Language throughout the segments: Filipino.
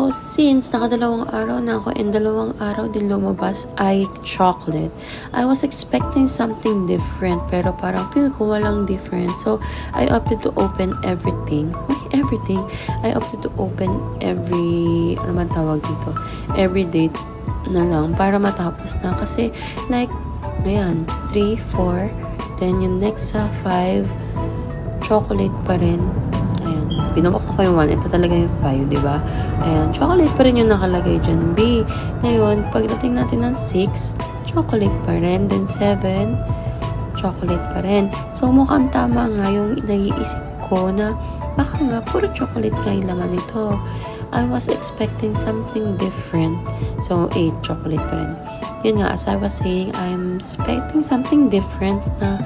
So, since nakadalawang araw na ako and dalawang araw din lumabas ay chocolate, I was expecting something different pero parang feel ko walang different. So, I opted to open everything. Everything. I opted to open every date na lang para matapos na. Kasi, like, ayan, 3, 4, then yung next sa 5, chocolate pa rin. Binubuksan ko yung 1. Ito talaga yung 5, diba? Ayan, chocolate pa rin yung nakalagay dyan. B. Ngayon, pagdating natin ng 6, chocolate pa rin. Then 7, chocolate pa rin. So, mukhang tama nga yung nag-iisip ko na baka nga, puro chocolate nga yung laman nito. I was expecting something different. So, 8, chocolate pa rin. Yun nga, as I was saying, I'm expecting something different na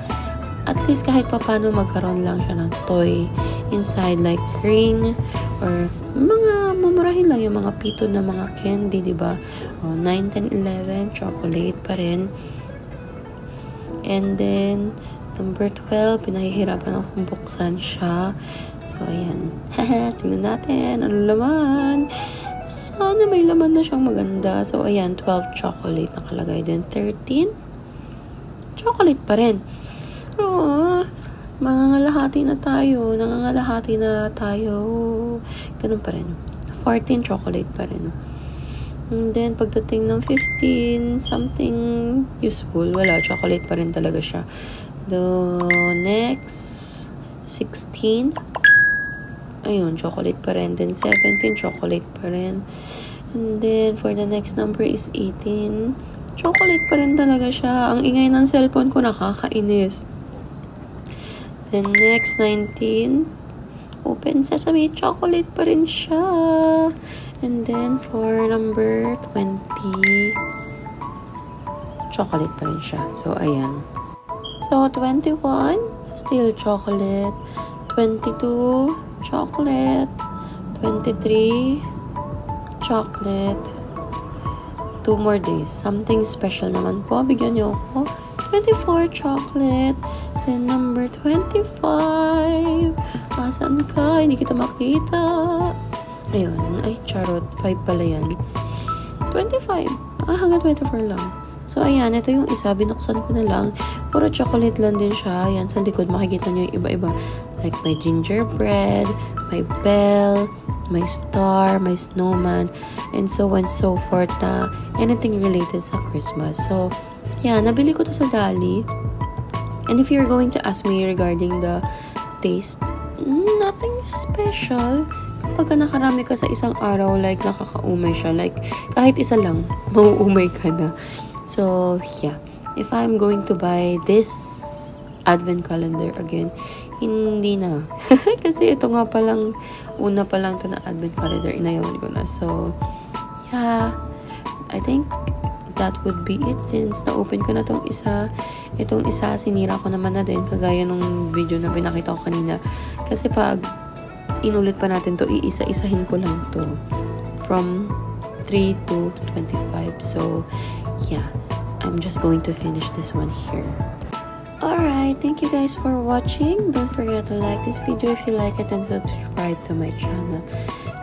at least kahit pa paano magkaroon lang siya ng toy inside, like ring or mga mumurahin lang yung mga pito na mga candy, diba? 9, 10, 11, chocolate pa rin. And then, number 12, pinahihirapan akong buksan siya. So, ayan. Tingnan natin. Ano laman? Sana may laman na siyang maganda. So, ayan. 12 chocolate nakalagay. Then, 13. Chocolate pa rin. Oh, nangangalahati na tayo. Ganun pa rin. 14 chocolate pa rin. And then, pagdating ng 15, something useful. Wala, chocolate pa rin talaga siya. The next, 16. Ayun, chocolate pa rin. Then, 17, chocolate pa rin. And then, for the next number is 18. Chocolate pa rin talaga siya. Ang ingay ng cellphone ko, nakakainis. Then, next, 19. Open sesame, chocolate pa rin siya. And then, for number 20, chocolate pa rin siya. So, ayan. So, 21, still chocolate. 22, chocolate. 23, chocolate. 2 more days. Something special naman po. Bigyan niyo ako. 24, chocolate. Then, number 25. Asan ka? Hindi kita makita. Ayun. Ay, charot. 5 pala yan. 25. Hanggang 24 lang. So, ayan. Ito yung isa. Binuksan ko na lang. Puro chocolate lang din siya. Ayan. Sa likod, makikita nyo yung iba-iba. Like, may gingerbread, may bell, may star, may snowman, and so on and so forth na anything related sa Christmas. So, yeah. Nabili ko to sa Dali. And if you're going to ask me regarding the taste, nothing special. Kapag nakarami ka sa isang araw, like, nakakaumay siya. Like, kahit isa lang, mauumay ka na. So, yeah. If I'm going to buy this advent calendar again, hindi na. Kasi ito nga palang, una pa lang to na advent calendar, inayawan ko na. So, yeah. I think that would be it since na-open ko na tong isa. Itong isa, sinira ko naman na din kagaya nung video na pinakita ko kanina. Kasi pag inulit pa natin to, iisa-isahin ko lang to from 3 to 25. So, yeah. I'm just going to finish this one here. Alright, thank you guys for watching. Don't forget to like this video if you like it and subscribe to my channel.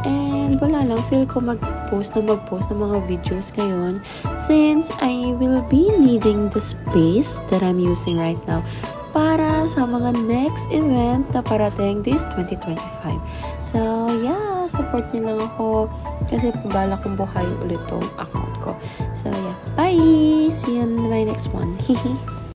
And wala lang, feel ko mag-post ng mga videos ngayon since I will be needing the space that I'm using right now para sa mga next event na parating this 2025. So, yeah, support niyo lang ako kasi pabala kong buhayin ulit tong account ko. So, yeah, bye! See you in my next one.